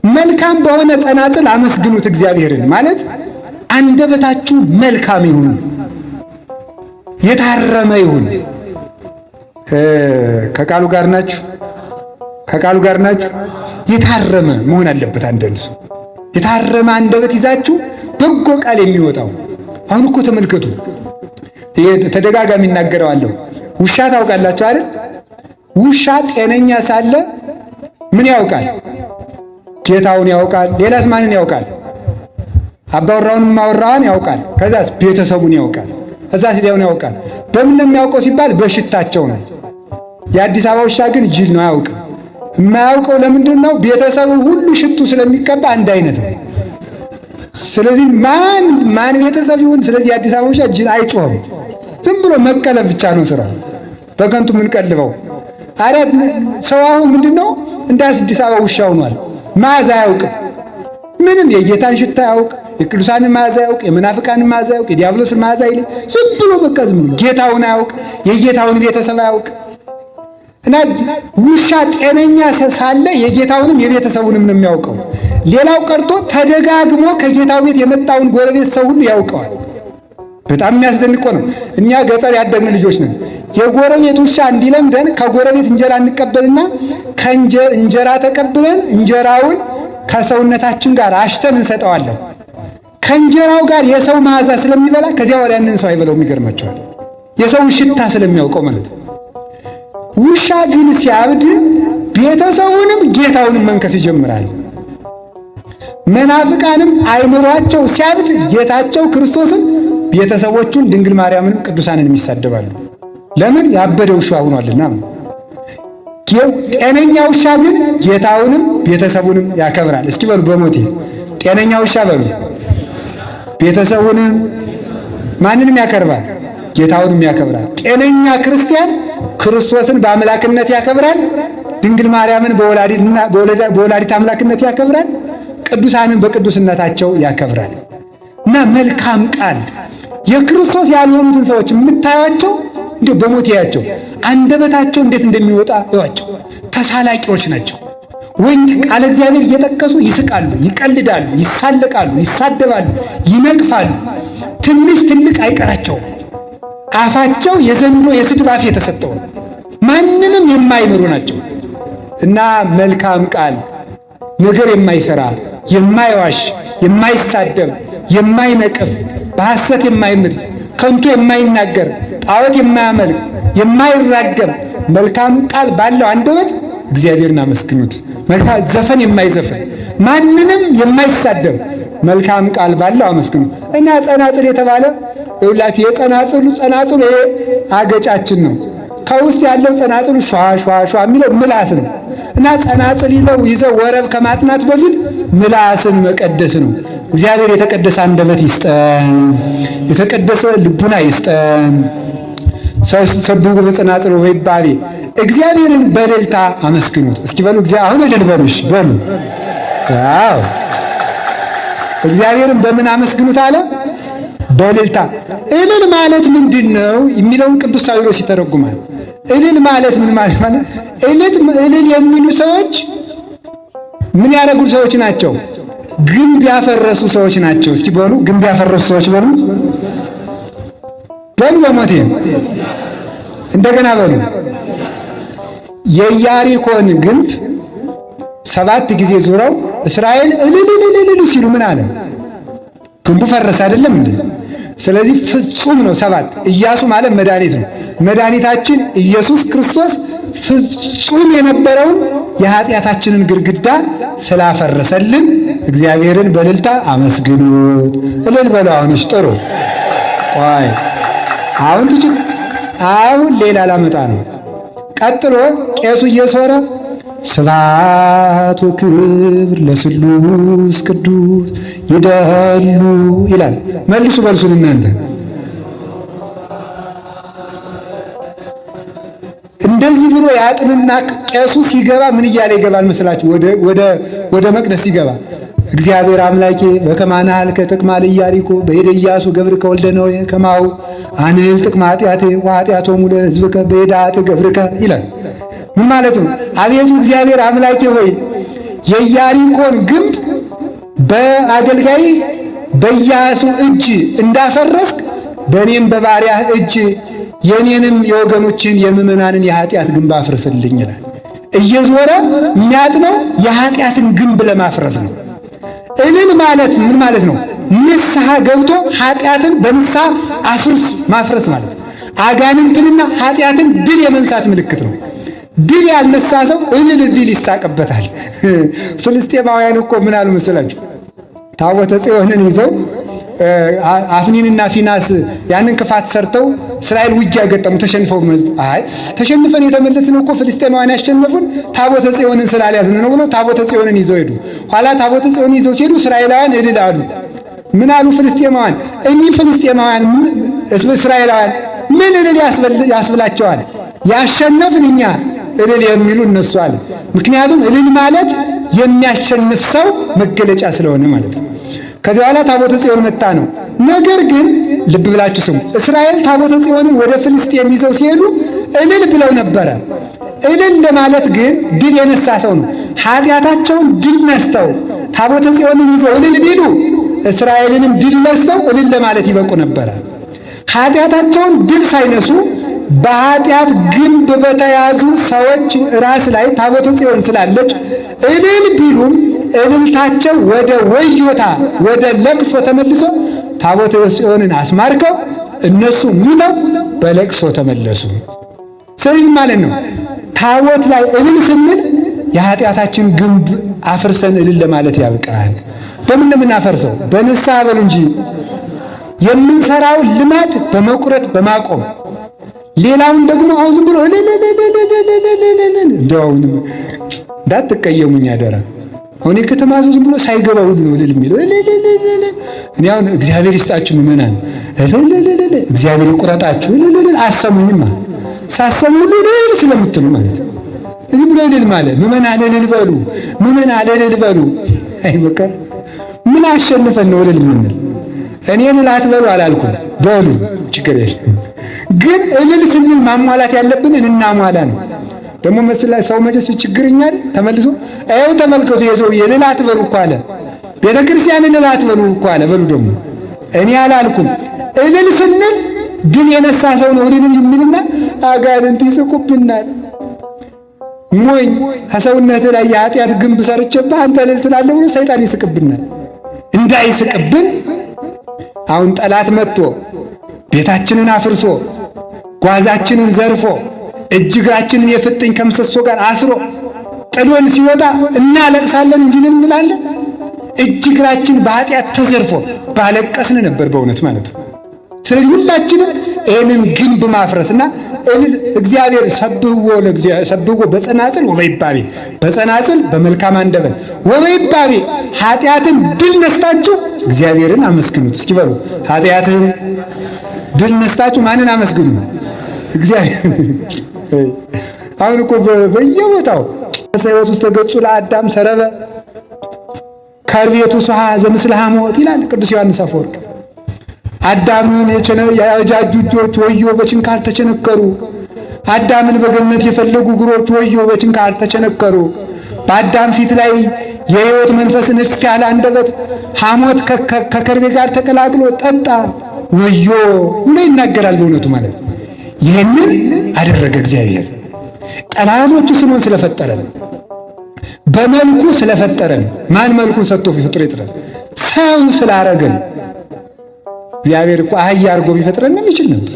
መልካም በሆነ ጸናጽል አመስግኑት እግዚአብሔርን ማለት አንደበታችሁ መልካም ይሁን፣ የታረመ ይሁን። ከቃሉ ጋር ናችሁ? ከቃሉ ጋር ናችሁ? የታረመ መሆን አለበት። አንደበት የታረመ አንደበት ይዛችሁ በጎ ቃል የሚወጣው። አሁን እኮ ተመልከቱ፣ ተደጋጋሚ እናገረዋለሁ። ውሻ ታውቃላችሁ አይደል? ውሻ ጤነኛ ሳለ ምን ያውቃል? ጌታውን ያውቃል። ሌላስ ማንን ያውቃል? አባወራውንም ማወራዋን ያውቃል። ከዛስ ቤተሰቡን ያውቃል። ከዛስ ሌላውን ያውቃል። በምን ነው የሚያውቀው ሲባል በሽታቸው ነው። የአዲስ አበባ ውሻ ግን ጅል ነው፣ አያውቅም። የማያውቀው ለምንድን ነው? ቤተሰቡ ሁሉ ሽቱ ስለሚቀባ አንድ አይነት ነው። ስለዚህ ማን ቤተሰብ ይሁን፣ ስለዚህ የአዲስ አበባ ውሻ ጅል አይጮህም። ዝም ብሎ መቀለብ ብቻ ነው ስራው። በከንቱ ምን ቀልበው አረ ሰው አሁን ምንድነው እንደ አዲስ አበባ ውሻ ሆኗል። መዓዛ አያውቅም። ምንም የጌታን ሽታ ያውቅ፣ የቅዱሳንን መዓዛ ያውቅ፣ የመናፍቃንን መዓዛ ያውቅ፣ የዲያብሎስን መዓዛ ይል ዝም ብሎ በቃ ዝም ብሎ ጌታውን አያውቅ፣ የጌታውን ቤተሰብ አያውቅ። እና ውሻ ጤነኛ ሳለ የጌታውንም የቤተሰቡንም ነው የሚያውቀው። ሌላው ቀርቶ ተደጋግሞ ከጌታው ቤት የመጣውን ጎረቤት ሰው ሁሉ ያውቀዋል። በጣም የሚያስደንቅ ነው። እኛ ገጠር ያደግን ልጆች ነን። የጎረቤት ውሻ እንዲለምደን ከጎረቤት እንጀራ እንቀበልና እንጀራ ተቀብለን እንጀራውን ከሰውነታችን ጋር አሽተን እንሰጠዋለን። ከእንጀራው ጋር የሰው መዓዛ ስለሚበላ ከዚያ ወዲያ ያንን ሰው አይበላውም። ይገርማቸዋል። የሰውን ሽታ ስለሚያውቀው ማለት ነው። ውሻ ግን ሲያብድ ቤተሰቡንም ጌታውንም መንከስ ይጀምራል። መናፍቃንም አይምሯቸው ሲያብድ ጌታቸው ክርስቶስን፣ ቤተሰቦቹን፣ ድንግል ማርያምንም ቅዱሳንን ይሳደባሉ። ለምን? ያበደ ውሻ ሆኗልና። ጤነኛ ውሻ ግን ጌታውንም ቤተሰቡንም ያከብራል። እስኪ በሉ በሞቴ ጤነኛ ውሻ በሉ። ቤተሰቡንም ማንንም ያከብራል፣ ጌታውንም ያከብራል። ጤነኛ ክርስቲያን ክርስቶስን በአምላክነት ያከብራል፣ ድንግል ማርያምን በወላዲት አምላክነት ያከብራል፣ ቅዱሳንን በቅዱስነታቸው ያከብራል። እና መልካም ቃል የክርስቶስ ያልሆኑትን ሰዎች የምታዩቸው እንዴ በሞት ያያቸው አንደበታቸው እንዴት እንደሚወጣ እዩዋቸው። ተሳላቂዎች ናቸው። ወንድ ቃለ እግዚአብሔር እየጠቀሱ ይስቃሉ፣ ይቀልዳሉ፣ ይሳለቃሉ፣ ይሳደባሉ፣ ይነቅፋሉ። ትንሽ ትልቅ አይቀራቸውም። አፋቸው የዘንዶ የስድብ አፍ የተሰጠው ማንንም የማይምሩ ናቸው። እና መልካም ቃል ነገር የማይሰራ የማይዋሽ፣ የማይሳደብ፣ የማይነቅፍ፣ በሐሰት የማይምል፣ ከንቱ የማይናገር፣ ጣዖት የማያመልክ፣ የማይራገም መልካም ቃል ባለው አንደበት እግዚአብሔርን አመስግኑት። መልካም ዘፈን የማይዘፍን ማንንም የማይሳደብ መልካም ቃል ባለው አመስግኑ። እና ጸናጽል የተባለ ይኸውላችሁ ጸናጽሉ ይሄ አገጫችን ነው። ከውስጥ ያለው ጸናጽሉ ሿ ሿ ሿ የሚለው ምላስ ነው። እና ጸናጽል ይዘው ወረብ ከማጥናት በፊት ምላስን መቀደስ ነው። እግዚአብሔር የተቀደሰ አንደበት ይስጠን፣ የተቀደሰ ልቡና ይስጠን። ሰብሑ በጸናጽል ወይባቤ እግዚአብሔርን በእልልታ አመስግኑት። እስኪ በሉ አሁን እልል በሉሽ በሉ። አዎ እግዚአብሔርን በምን አመስግኑት አለ? በእልልታ። እልል ማለት ምንድን ነው የሚለውን ቅዱስ ሳዊሮስ ይተረጉማል። እልል ማለት ምን ማለት ማለት? እልል የሚሉ ሰዎች ምን ያደረጉ ሰዎች ናቸው? ግንብ ያፈረሱ ሰዎች ናቸው። እስኪ በሉ ግንብ ያፈረሱ ሰዎች በሉ በሉ በሞቴ እንደገና በሉ። የኢያሪኮን ግንብ 7 ጊዜ ዙረው እስራኤል እልል ሲሉ ምን አለ? ግንቡ ፈረሰ አይደለም እንዴ? ስለዚህ ፍጹም ነው 7። ኢያሱ ማለት መድኃኒት ነው። መድኃኒታችን ኢየሱስ ክርስቶስ ፍጹም የነበረውን የኃጢአታችንን ግድግዳ ስላፈረሰልን እግዚአብሔርን በእልልታ አመስግኑት። እልል በሉ። አሁንሽ ጥሩ ቆይ አሁን ሌላ ላመጣ ነው። ቀጥሎ ቄሱ እየሶረ ስብሐት ወክብር ለስሉስ ቅዱስ ይደሉ ይላል። መልሱ መልሱን እናንተ እንደዚህ ብሎ ያጥንና ቄሱ ሲገባ ምን እያለ ይገባል መስላችሁ? ወደ መቅደስ ሲገባ እግዚአብሔር አምላኬ በከማናል ከጥቅማ ለኢያሪኮ በሄደ ኢያሱ ገብርከ ወልደ ነዌ ከማሁ አንህል ጥቅማ ኃጢአቴ ወኃጢአቶሙ ለሕዝብከ በሄዳት ገብርከ ይላል። ምን ማለት ነው? አቤቱ እግዚአብሔር አምላኬ ሆይ የኢያሪኮን ግንብ በአገልጋይ በኢያሱ እጅ እንዳፈረስክ በእኔም በባሪያህ እጅ የኔንም የወገኖችን የምዕመናንን የኃጢአት ግንብ አፍርስልኝ ይላል። እየዞረ የሚያጥነው የኃጢአትን ግንብ ለማፍረስ ነው። እልል ማለት ምን ማለት ነው? ንስሐ ገብቶ ኃጢአትን በንስሐ ማፍረስ ማለት ነው። አጋንንትንና ኃጢአትን ድል የመንሳት ምልክት ነው። ድል ያልነሳ ሰው እልል ቢል ይሳቅበታል። ፍልስጤማውያን እኮ ምን አሉ መሰላችሁ? ታቦተ ጽዮንን ይዘው አፍኒንና ፊናስ ያንን ክፋት ሰርተው እስራኤል ውጊያ ገጠሙ። ተሸንፈን የተመለስነው እኮ ፍልስጤማውያን ያሸነፉን ታቦተ ጽዮንን ስላልያዝን ነው ብለው ታቦተ ጽዮንን ይዘው ሄዱ። ኋላ ታቦተ ጽዮንን ይዘው ሲሄዱ እስራኤላውያን እልል አሉ። ምን አሉ ፍልስጤማውያን? እኚህ ፍልስጤማውያን እስራኤላውያን ምን እልል ያስብላቸዋል? ያሸነፍን እኛ እልል የሚሉ እነሱ አለ። ምክንያቱም እልል ማለት የሚያሸንፍ ሰው መገለጫ ስለሆነ ማለት ነው። ከዚህ በኋላ ታቦተ ጽዮን መጣ ነው። ነገር ግን ልብ ብላችሁ ስሙ። እስራኤል ታቦተ ጽዮንን ወደ ፍልስጤም ይዘው ሲሄዱ እልል ብለው ነበረ። እልል ለማለት ግን ድል የነሳ ሰው ነው። ኃጢአታቸውን ድል ነስተው ታቦተ ጽዮንን ይዘው እልል ቢሉ እስራኤልንም ድል ነስተው እልል ለማለት ይበቁ ነበረ። ኃጢአታቸውን ድል ሳይነሱ በኃጢአት ግንብ በተያዙ ሰዎች ራስ ላይ ታቦተ ጽዮን ስላለች እልል ቢሉም እልልታቸው ወደ ወዮታ ወደ ለቅሶ ተመልሶ ታቦተ ጽዮንን አስማርከው እነሱ ሙተው በለቅሶ ተመለሱ። ስለዚህ ማለት ነው ታቦት ላይ እልል ስንል የኃጢአታችን ግንብ አፍርሰን እልል ለማለት ያብቃል። በምን የምናፈርሰው? በንስሐ በሉ እንጂ የምንሰራው ልማድ በመቁረጥ በማቆም ሌላውን ደግሞ አሁን ዝም ብሎ እንደው እንዳትቀየሙኝ አደራ። አሁን የከተማ ሰው ዝም ብሎ ሳይገባው ሁሉ ነው እልል የሚለው። እኔ አሁን እግዚአብሔር ይስጣችሁ ምዕመናን፣ እግዚአብሔር ይቁረጣችሁ አሰሙኝማ። ሳሰሙ እልል ስለምትሉ ማለት ነው። ዝም ብሎ እልል ማለት ምዕመናን እልል በሉ፣ ምዕመናን እልል በሉ። አይ በቃ ምን አሸንፈን ነው እልል የምንል? እኔ እልል አትበሉ አላልኩም፣ በሉ ችግር የለም። ግን እልል ስንል ማሟላት ያለብንን እናሟላ ነው። ደግሞ መስላ ሰው መጀስ ችግርኛ ተመልሶ አይው ተመልከቱ የሰው እልል አትበሉ እኮ አለ። ቤተ ክርስቲያን እልል አትበሉ እኮ አለ። በሉ ደግሞ እኔ አላልኩም። እልል ስንል ድል የነሳ ሰው ነው እልል የሚልና አጋንንት ይስቁብናል። ሞኝ ከሰውነት ላይ የኃጢአት ግንብ ሰርቼብህ አንተ እልል ትላለህ ብሎ ሰይጣን ይስቅብናል። እንዳይስቅብን አሁን ጠላት መጥቶ ቤታችንን አፍርሶ ጓዛችንን ዘርፎ እጅግራችንን የፍጥኝ ከምሰሶ ጋር አስሮ ጥሎን ሲወጣ እናለቅሳለን እንጂ እንላለን? እጅግራችን በኃጢአት ተዘርፎ ባለቀስን ነበር በእውነት ማለት ነው። ስለዚህ ሁላችንም ይህንን ግንብ ማፍረስና እግዚአብሔር ሰብህዎ በጸናጽል ወበይባቤ፣ በጸናጽል በመልካም አንደበት ወበይባቤ ኃጢአትን ድል ነስታችሁ እግዚአብሔርን አመስግኑት። እስኪ በሉ ኃጢአትን ድል ነስታችሁ ማንን አመስግኑ? እግዚአብሔር። አሁን እኮ በየቦታው ሰይወት ውስጥ ተገጹ ለአዳም ሰረበ ከርቤቱ ሱሐ ዘምስለ ሐሞት ይላል ቅዱስ ዮሐንስ አፈወርቅ። አዳምን ያጃጁ እጆች ወዮ በችንካር ተቸነከሩ። አዳምን በገነት የፈለጉ እግሮች ወዮ በችንካር ተቸነከሩ። በአዳም ፊት ላይ የሕይወት መንፈስን እፍ ያለ አንደበት ሐሞት ከከርቤ ጋር ተቀላቅሎ ጠጣ ወዮ ብሎ ይናገራል። በእውነቱ ማለት ይህንን አደረገ እግዚአብሔር ጠላቶቹ ስንሆን ስለፈጠረን፣ በመልኩ ስለፈጠረን። ማን መልኩን ሰጥቶ ቢፈጥር ይጥራል? ሰው ስላረገን። እግዚአብሔር እኮ አህያ አድርጎ ቢፈጥረን ይችል ነበር።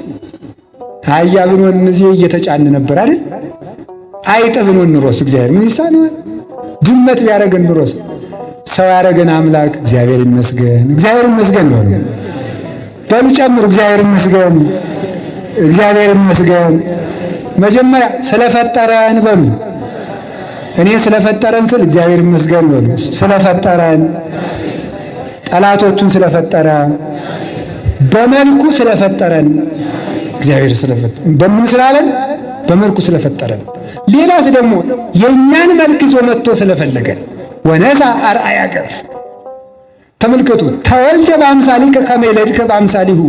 አህያ ብንሆን እዚህ እየተጫን ነበር አይደል? አይጥ ብንሆን ኑሮስ እግዚአብሔር ምን ይሳነዋል? ድመት ቢያረገን ኑሮስ? ሰው ያረገን አምላክ እግዚአብሔር ይመስገን፣ እግዚአብሔር ይመስገን በሉ። በሉ ጨምሩ፣ እግዚአብሔር ይመስገን፣ እግዚአብሔር ይመስገን። መጀመሪያ ስለፈጠረን በሉ። እኔ ስለፈጠረን ስል እግዚአብሔር ይመስገን በሉ። ስለፈጠረን፣ ጠላቶቹን ስለፈጠረ፣ በመልኩ ስለፈጠረን እግዚአብሔር ስለፈጠረን፣ በምን ስላለን? በመልኩ ስለፈጠረን። ሌላስ ደግሞ የእኛን መልክ ይዞ መጥቶ ስለፈለገን ወነሳ አርአያ ገብር። ተመልከቱ፣ ተወልደ በአምሳሊከ ከመ ይለድከ በአምሳሊሁ።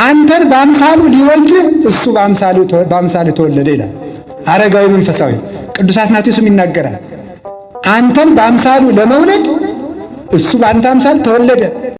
አንተን በአምሳሉ ሊወልድ እሱ በአምሳሉ ተወለደ ይላል አረጋዊ መንፈሳዊ ቅዱስ አትናቴዎስም ይናገራል። አንተን በአምሳሉ ለመውለድ እሱ በአንተ አምሳል ተወለደ።